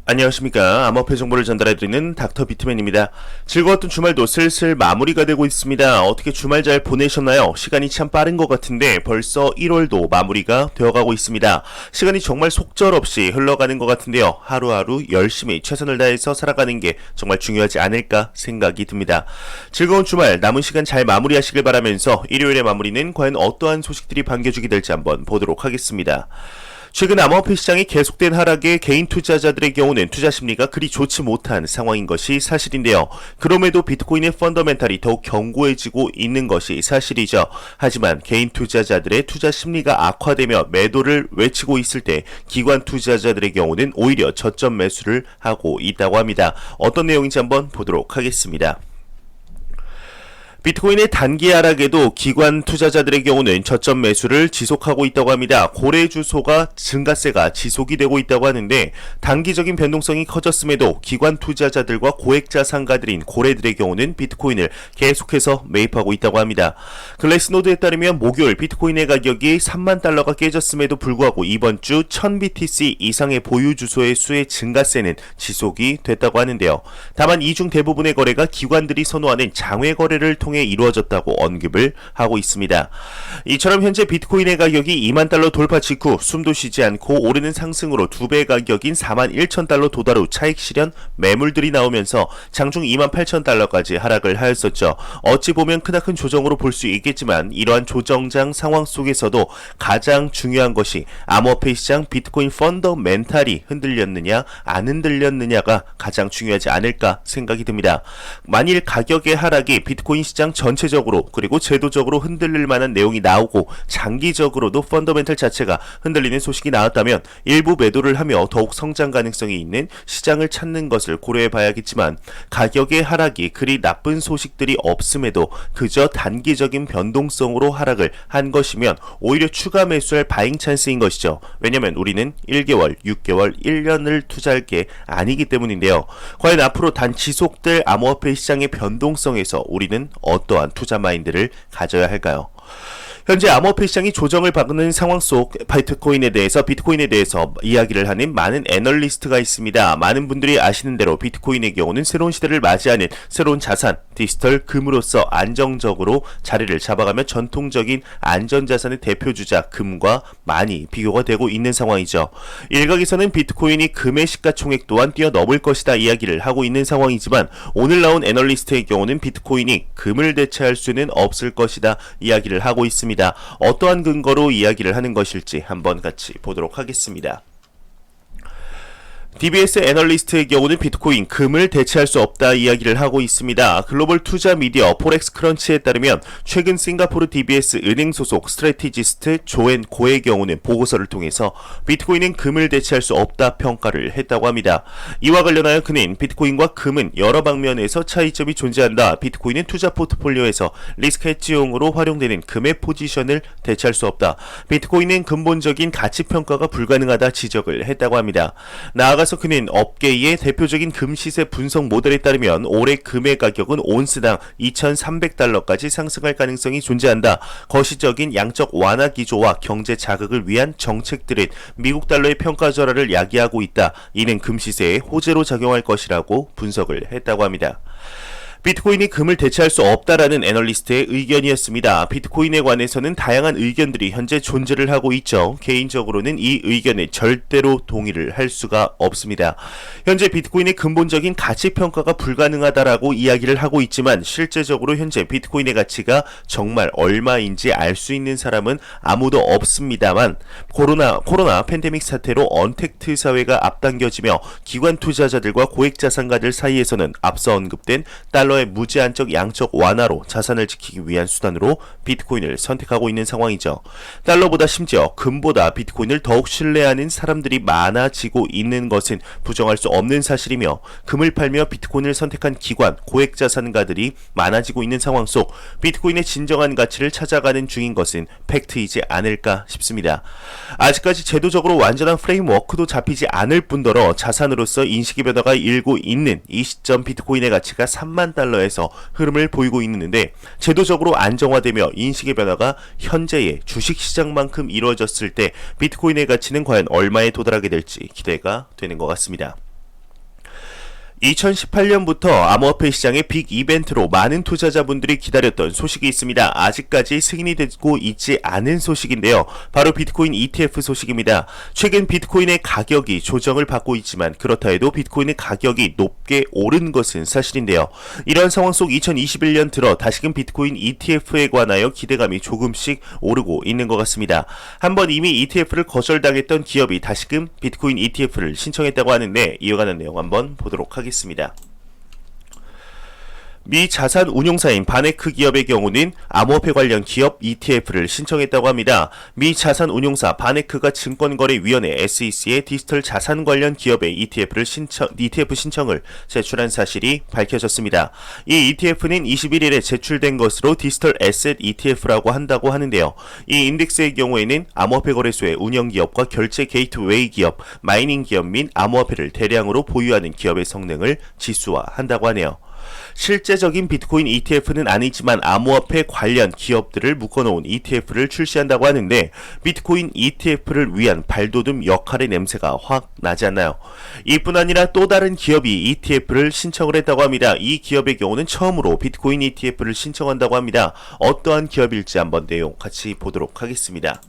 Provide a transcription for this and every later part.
안녕하십니까. 암호화폐 정보를 전달해드리는 닥터 비트맨입니다. 즐거웠던 주말도 슬슬 마무리가 되고 있습니다. 어떻게 주말 잘 보내셨나요? 시간이 참 빠른 것 같은데 벌써 1월도 마무리가 되어가고 있습니다. 시간이 정말 속절없이 흘러가는 것 같은데요. 하루하루 열심히 최선을 다해서 살아가는 게 정말 중요하지 않을까 생각이 듭니다. 즐거운 주말 남은 시간 잘 마무리하시길 바라면서 일요일의 마무리는 과연 어떠한 소식들이 반겨주게 될지 한번 보도록 하겠습니다. 최근 암호화폐 시장이 계속된 하락에 개인 투자자들의 경우는 투자 심리가 그리 좋지 못한 상황인 것이 사실인데요. 그럼에도 비트코인의 펀더멘탈이 더욱 견고해지고 있는 것이 사실이죠. 하지만 개인 투자자들의 투자 심리가 악화되며 매도를 외치고 있을 때 기관 투자자들의 경우는 오히려 저점 매수를 하고 있다고 합니다. 어떤 내용인지 한번 보도록 하겠습니다. 비트코인의 단기 하락에도 기관 투자자들의 경우는 저점 매수를 지속하고 있다고 합니다. 고래 주소가 증가세가 지속이 되고 있다고 하는데 단기적인 변동성이 커졌음에도 기관 투자자들과 고액 자산가들인 고래들의 경우는 비트코인을 계속해서 매입하고 있다고 합니다. 글래스노드에 따르면 목요일 비트코인의 가격이 3만 달러가 깨졌음에도 불구하고 이번 주 1000BTC 이상의 보유 주소의 수의 증가세는 지속이 됐다고 하는데요. 다만 이 중 대부분의 거래가 기관들이 선호하는 장외 거래를 통해 이루어졌다고 언급을 하고 있습니다. 이처럼 현재 비트코인의 가격이 2만 달러 돌파 직후 숨도 쉬지 않고 오르는 상승으로 2배 가격인 4만 1천 달러 도달 후 차익 실현 매물들이 나오면서 장중 2만 8천 달러까지 하락을 하였었죠. 어찌 보면 크나큰 조정으로 볼 수 있겠지만 이러한 조정장 상황 속에서도 가장 중요한 것이 암호화폐 시장 비트코인 펀더멘탈이 흔들렸느냐 안 흔들렸느냐가 가장 중요하지 않을까 생각이 듭니다. 만일 가격의 하락이 비트코인 시장 전체적으로 그리고 제도적으로 흔들릴 만한 내용이 나오고 장기적으로도 펀더멘탈 자체가 흔들리는 소식이 나왔다면 일부 매도를 하며 더욱 성장 가능성이 있는 시장을 찾는 것을 고려해 봐야겠지만 가격의 하락이 그리 나쁜 소식들이 없음에도 그저 단기적인 변동성으로 하락을 한 것이면 오히려 추가 매수할 바잉 찬스인 것이죠. 왜냐하면 우리는 1개월, 6개월, 1년을 투자할 게 아니기 때문인데요. 과연 앞으로 단 지속될 암호화폐 시장의 변동성에서 우리는 어떠한 투자 마인드를 가져야 할까요? 현재 암호화폐 시장이 조정을 받는 상황 속 비트코인에 대해서 이야기를 하는 많은 애널리스트가 있습니다. 많은 분들이 아시는 대로 비트코인의 경우는 새로운 시대를 맞이하는 새로운 자산, 디지털 금으로서 안정적으로 자리를 잡아가며 전통적인 안전자산의 대표주자 금과 많이 비교가 되고 있는 상황이죠. 일각에서는 비트코인이 금의 시가총액 또한 뛰어넘을 것이다 이야기를 하고 있는 상황이지만 오늘 나온 애널리스트의 경우는 비트코인이 금을 대체할 수는 없을 것이다 이야기를 하고 있습니다. 어떠한 근거로 이야기를 하는 것일지 한번 같이 보도록 하겠습니다. DBS 애널리스트의 경우는 비트코인, 금을 대체할 수 없다 이야기를 하고 있습니다. 글로벌 투자 미디어 포렉스 크런치에 따르면 최근 싱가포르 DBS 은행 소속 스트래티지스트 조앤 고의 경우는 보고서를 통해서 비트코인은 금을 대체할 수 없다 평가를 했다고 합니다. 이와 관련하여 그는 비트코인과 금은 여러 방면에서 차이점이 존재한다. 비트코인은 투자 포트폴리오에서 리스크 헤지용으로 활용되는 금의 포지션을 대체할 수 없다. 비트코인은 근본적인 가치 평가가 불가능하다 지적을 했다고 합니다. 나아가 그는 업계의 대표적인 금 시세 분석 모델에 따르면 올해 금의 가격은 온스당 2,300달러까지 상승할 가능성이 존재한다. 거시적인 양적 완화 기조와 경제 자극을 위한 정책들은 미국 달러의 평가 절하를 야기하고 있다. 이는 금 시세에 호재로 작용할 것이라고 분석을 했다고 합니다. 비트코인이 금을 대체할 수 없다라는 애널리스트의 의견이었습니다. 비트코인에 관해서는 다양한 의견들이 현재 존재를 하고 있죠. 개인적으로는 이 의견에 절대로 동의를 할 수가 없습니다. 현재 비트코인의 근본적인 가치 평가가 불가능하다라고 이야기를 하고 있지만 실제적으로 현재 비트코인의 가치가 정말 얼마인지 알 수 있는 사람은 아무도 없습니다만 코로나 팬데믹 사태로 언택트 사회가 앞당겨지며 기관 투자자들과 고액 자산가들 사이에서는 앞서 언급된 달러의 무제한적 양적 완화로 자산을 지키기 위한 수단으로 비트코인을 선택하고 있는 상황이죠. 달러보다 심지어 금보다 비트코인을 더욱 신뢰하는 사람들이 많아지고 있는 것은 부정할 수 없는 사실이며 금을 팔며 비트코인을 선택한 기관, 고액 자산가들이 많아지고 있는 상황 속 비트코인의 진정한 가치를 찾아가는 중인 것은 팩트이지 않을까 싶습니다. 아직까지 제도적으로 완전한 프레임워크도 잡히지 않을 뿐더러 자산으로서 인식의 변화가 일고 있는 이 시점 비트코인의 가치가 3만 달러에서 흐름을 보이고 있는데 제도적으로 안정화되며 인식의 변화가 현재의 주식시장만큼 이루어졌을 때 비트코인의 가치는 과연 얼마에 도달하게 될지 기대가 되는 것 같습니다. 2018년부터 암호화폐 시장의 빅 이벤트로 많은 투자자분들이 기다렸던 소식이 있습니다. 아직까지 승인이 되고 있지 않은 소식인데요. 바로 비트코인 ETF 소식입니다. 최근 비트코인의 가격이 조정을 받고 있지만 그렇다 해도 비트코인의 가격이 높게 오른 것은 사실인데요. 이런 상황 속 2021년 들어 다시금 비트코인 ETF에 관하여 기대감이 조금씩 오르고 있는 것 같습니다. 한번 이미 ETF를 거절당했던 기업이 다시금 비트코인 ETF를 신청했다고 하는데 이어가는 내용 한번 보도록 하겠습니다. 미 자산 운용사인 바네크 기업의 경우는 암호화폐 관련 기업 ETF를 신청했다고 합니다. 미 자산 운용사 바네크가 증권거래위원회 SEC에 디지털 자산 관련 기업의 ETF 신청을 제출한 사실이 밝혀졌습니다. 이 ETF는 21일에 제출된 것으로 디지털 에셋 ETF라고 한다고 하는데요. 이 인덱스의 경우에는 암호화폐 거래소의 운영기업과 결제 게이트웨이 기업, 마이닝 기업 및 암호화폐를 대량으로 보유하는 기업의 성능을 지수화한다고 하네요. 실제적인 비트코인 ETF는 아니지만 암호화폐 관련 기업들을 묶어놓은 ETF를 출시한다고 하는데 비트코인 ETF를 위한 발돋움 역할의 냄새가 확 나지 않나요? 이뿐 아니라 또 다른 기업이 ETF를 신청을 했다고 합니다. 이 기업의 경우는 처음으로 비트코인 ETF를 신청한다고 합니다. 어떠한 기업일지 한번 내용 같이 보도록 하겠습니다.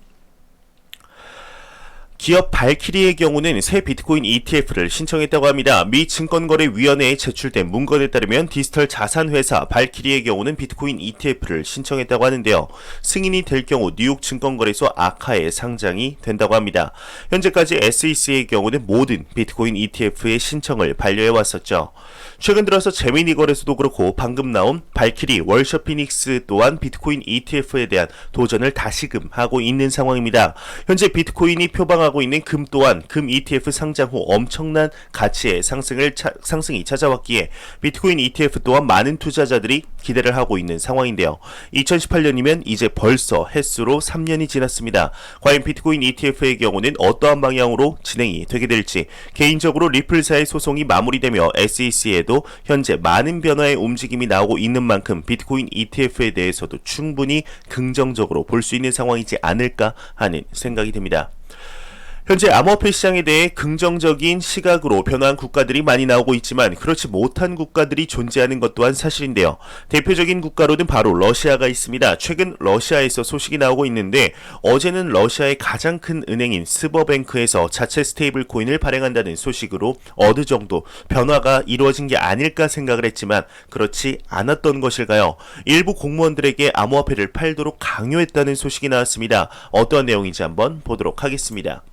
기업 발키리의 경우는 새 비트코인 ETF를 신청했다고 합니다. 미 증권거래위원회에 제출된 문건에 따르면 디지털 자산회사 발키리의 경우는 비트코인 ETF를 신청했다고 하는데요. 승인이 될 경우 뉴욕 증권거래소 아카에 상장이 된다고 합니다. 현재까지 SEC의 경우는 모든 비트코인 ETF의 신청을 반려해 왔었죠. 최근 들어서 재미니 거래소도 그렇고 방금 나온 발키리, 월셔피닉스 또한 비트코인 ETF에 대한 도전을 다시금 하고 있는 상황입니다. 현재 비트코인이 표방하고 있는 금 또한 금 ETF 상장 후 엄청난 가치의 상승이 찾아왔기에 비트코인 ETF 또한 많은 투자자들이 기대를 하고 있는 상황인데요. 2018년이면 이제 벌써 햇수로 3년이 지났습니다. 과연 비트코인 ETF의 경우는 어떠한 방향으로 진행이 되게 될지, 개인적으로 리플사의 소송이 마무리되며 SEC에도 현재 많은 변화의 움직임이 나오고 있는 만큼 비트코인 ETF에 대해서도 충분히 긍정적으로 볼 수 있는 상황이지 않을까 하는 생각이 듭니다. 현재 암호화폐 시장에 대해 긍정적인 시각으로 변화한 국가들이 많이 나오고 있지만 그렇지 못한 국가들이 존재하는 것 또한 사실인데요. 대표적인 국가로는 바로 러시아가 있습니다. 최근 러시아에서 소식이 나오고 있는데 어제는 러시아의 가장 큰 은행인 스버뱅크에서 자체 스테이블 코인을 발행한다는 소식으로 어느 정도 변화가 이루어진 게 아닐까 생각을 했지만 그렇지 않았던 것일까요? 일부 공무원들에게 암호화폐를 팔도록 강요했다는 소식이 나왔습니다. 어떠한 내용인지 한번 보도록 하겠습니다.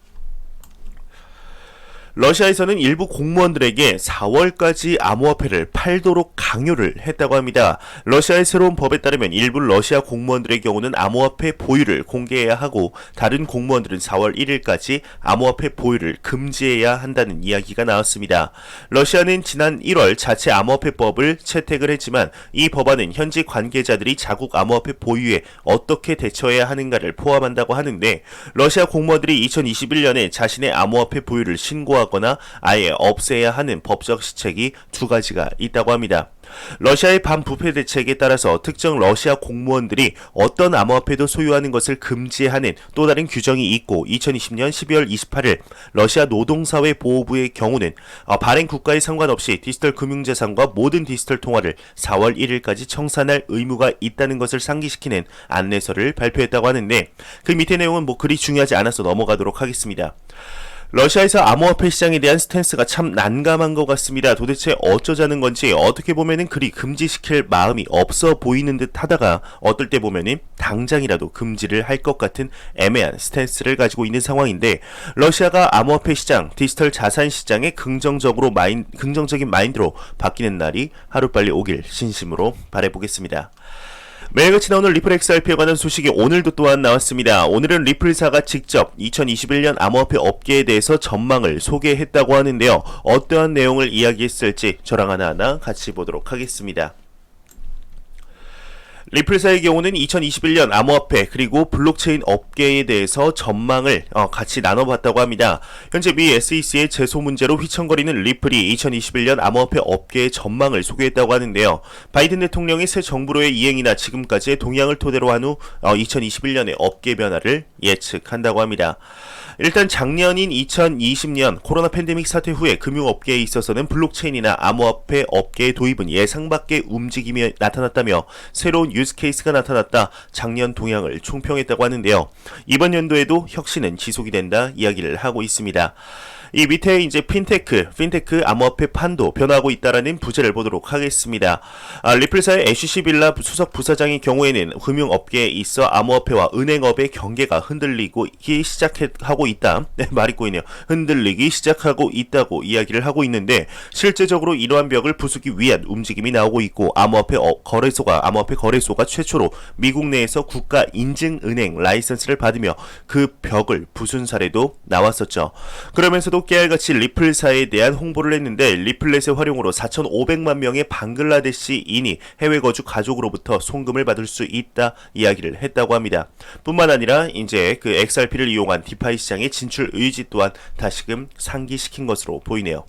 러시아에서는 일부 공무원들에게 4월까지 암호화폐를 팔도록 강요를 했다고 합니다. 러시아의 새로운 법에 따르면 일부 러시아 공무원들의 경우는 암호화폐 보유를 공개해야 하고 다른 공무원들은 4월 1일까지 암호화폐 보유를 금지해야 한다는 이야기가 나왔습니다. 러시아는 지난 1월 자체 암호화폐법을 채택을 했지만 이 법안은 현지 관계자들이 자국 암호화폐 보유에 어떻게 대처해야 하는가를 포함한다고 하는데 러시아 공무원들이 2021년에 자신의 암호화폐 보유를 신고하고 거나 아예 없애야 하는 법적 시책이 두 가지가 있다고 합니다. 러시아의 반부패 대책에 따라서 특정 러시아 공무원들이 어떤 암호화폐도 소유하는 것을 금지하는 또 다른 규정이 있고 2020년 12월 28일 러시아 노동사회 보호부의 경우는 발행 국가에 상관없이 디지털 금융자산과 모든 디지털 통화를 4월 1일까지 청산할 의무가 있다는 것을 상기시키는 안내서를 발표했다고 하는데 그 밑에 내용은 그리 중요하지 않아서 넘어가도록 하겠습니다. 러시아에서 암호화폐 시장에 대한 스탠스가 참 난감한 것 같습니다. 도대체 어쩌자는 건지 어떻게 보면은 그리 금지시킬 마음이 없어 보이는 듯 하다가 어떨 때 보면은 당장이라도 금지를 할 것 같은 애매한 스탠스를 가지고 있는 상황인데 러시아가 암호화폐 시장, 디지털 자산 시장에 긍정적인 마인드로 바뀌는 날이 하루빨리 오길 진심으로 바라보겠습니다. 매일같이 나오는 리플 XRP에 관한 소식이 오늘도 또한 나왔습니다. 오늘은 리플사가 직접 2021년 암호화폐 업계에 대해서 전망을 소개했다고 하는데요. 어떠한 내용을 이야기했을지 저랑 하나하나 같이 보도록 하겠습니다. 리플사의 경우는 2021년 암호화폐 그리고 블록체인 업계에 대해서 전망을 같이 나눠봤다고 합니다. 현재 미 SEC의 제소 문제로 휘청거리는 리플이 2021년 암호화폐 업계의 전망을 소개했다고 하는데요. 바이든 대통령의 새 정부로의 이행이나 지금까지의 동향을 토대로 한 후 2021년의 업계 변화를 예측한다고 합니다. 일단 작년인 2020년 코로나 팬데믹 사태 후에 금융업계에 있어서는 블록체인이나 암호화폐 업계의 도입은 예상 밖의 움직임이 나타났다며 새로운 유스 케이스가 나타났다 작년 동향을 총평했다고 하는데요. 이번 연도에도 혁신은 지속이 된다 이야기를 하고 있습니다. 이 밑에 이제 핀테크 암호화폐 판도 변화하고 있다라는 부제를 보도록 하겠습니다. 리플사의 애쉬 빌라 수석 부사장의 경우에는 금융업계에 있어 암호화폐와 은행업의 경계가 흔들리기 시작하고 있다. 네, 말이 꼬이네요. 흔들리기 시작하고 있다고 이야기를 하고 있는데 실제적으로 이러한 벽을 부수기 위한 움직임이 나오고 있고 암호화폐 거래소가 최초로 미국 내에서 국가 인증 은행 라이선스를 받으며 그 벽을 부순 사례도 나왔었죠. 그러면서도 깨알같이 리플사에 대한 홍보를 했는데 리플렛의 활용으로 4,500만 명의 방글라데시인이 해외 거주 가족으로부터 송금을 받을 수 있다 이야기를 했다고 합니다. 뿐만 아니라 이제 그 XRP를 이용한 디파이 시장의 진출 의지 또한 다시금 상기시킨 것으로 보이네요.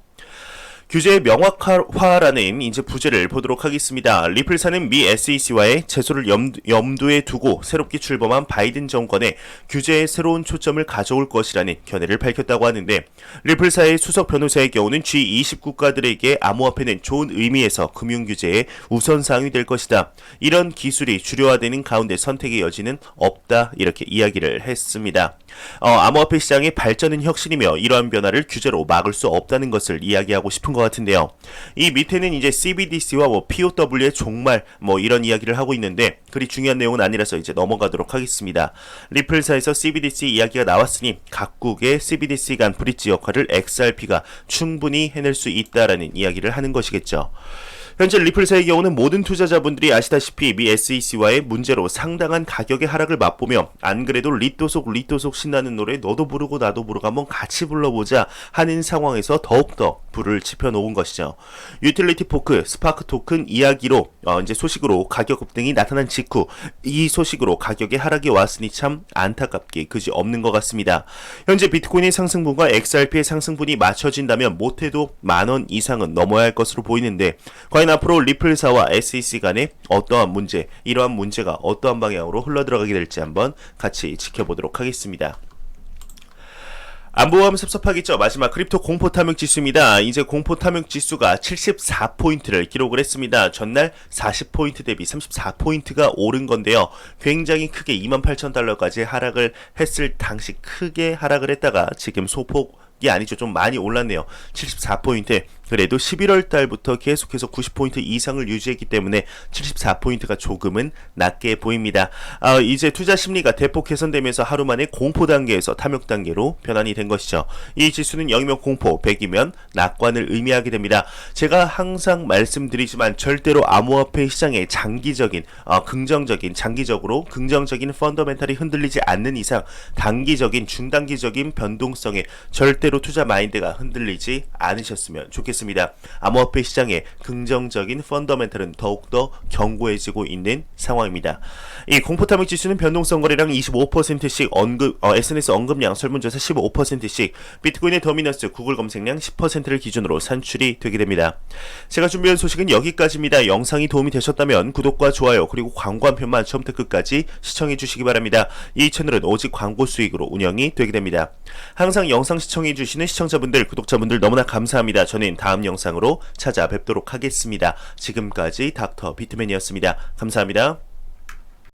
규제의 명확화라는 이제 부제를 보도록 하겠습니다. 리플사는 미 SEC와의 제소를 염두에 두고 새롭게 출범한 바이든 정권의 규제에 새로운 초점을 가져올 것이라는 견해를 밝혔다고 하는데 리플사의 수석 변호사의 경우는 G20 국가들에게 암호화폐는 좋은 의미에서 금융규제의 우선사항이 될 것이다. 이런 기술이 주류화되는 가운데 선택의 여지는 없다 이렇게 이야기를 했습니다. 암호화폐 시장의 발전은 혁신이며 이러한 변화를 규제로 막을 수 없다는 것을 이야기하고 싶은 것 같은데요. 이 밑에는 이제 CBDC와 POW의 종말 이런 이야기를 하고 있는데 그리 중요한 내용은 아니라서 이제 넘어가도록 하겠습니다. 리플사에서 CBDC 이야기가 나왔으니 각국의 CBDC 간 브릿지 역할을 XRP가 충분히 해낼 수 있다라는 이야기를 하는 것이겠죠. 현재 리플사의 경우는 모든 투자자분들이 아시다시피 미 SEC와의 문제로 상당한 가격의 하락을 맛보며 안 그래도 리또 속 신나는 노래 너도 부르고 나도 부르고 한번 같이 불러보자 하는 상황에서 더욱더 불을 지펴놓은 것이죠. 유틸리티 포크, 스파크 토큰 이야기로 이제 소식으로 가격 급등이 나타난 직후 이 소식으로 가격의 하락이 왔으니 참 안타깝게 그지 없는 것 같습니다. 현재 비트코인의 상승분과 XRP의 상승분이 맞춰진다면 못해도 10,000원 이상은 넘어야 할 것으로 보이는데 과연 앞으로 리플사와 SEC 간에 어떠한 문제, 이러한 문제가 어떠한 방향으로 흘러들어가게 될지 한번 같이 지켜보도록 하겠습니다. 안보하면 섭섭하겠죠. 마지막 크립토 공포 탐욕 지수입니다. 이제 공포 탐욕 지수가 74포인트를 기록을 했습니다. 전날 40포인트 대비 34포인트가 오른 건데요. 굉장히 크게 28,000달러까지 하락을 했을 당시 크게 하락을 했다가 지금 소폭이 아니죠. 좀 많이 올랐네요. 74포인트. 그래도 11월 달부터 계속해서 90포인트 이상을 유지했기 때문에 74포인트가 조금은 낮게 보입니다. 이제 투자 심리가 대폭 개선되면서 하루 만에 공포 단계에서 탐욕 단계로 변환이 된 것이죠. 이 지수는 0이면 공포, 100이면 낙관을 의미하게 됩니다. 제가 항상 말씀드리지만 절대로 암호화폐 시장의 장기적으로 긍정적인 펀더멘탈이 흔들리지 않는 이상 단기적인, 중단기적인 변동성에 절대로 투자 마인드가 흔들리지 않으셨으면 좋겠습니다. 암호화폐 시장의 긍정적인 펀더멘탈은 더욱더 견고해지고 있는 상황입니다. 이 공포탐욕 지수는 변동성 거래량 25%씩 SNS 언급량 설문조사 15%씩 비트코인의 더미너스 구글 검색량 10%를 기준으로 산출이 되게 됩니다. 제가 준비한 소식은 여기까지입니다. 영상이 도움이 되셨다면 구독과 좋아요 그리고 광고 한 편만 처음부터 끝까지 시청해 주시기 바랍니다. 이 채널은 오직 광고 수익으로 운영이 되게 됩니다. 항상 영상 시청해 주시는 시청자분들, 구독자분들 너무나 감사합니다. 저는 다음 영상으로 찾아뵙도록 하겠습니다. 지금까지 닥터 비트맨이었습니다. 감사합니다.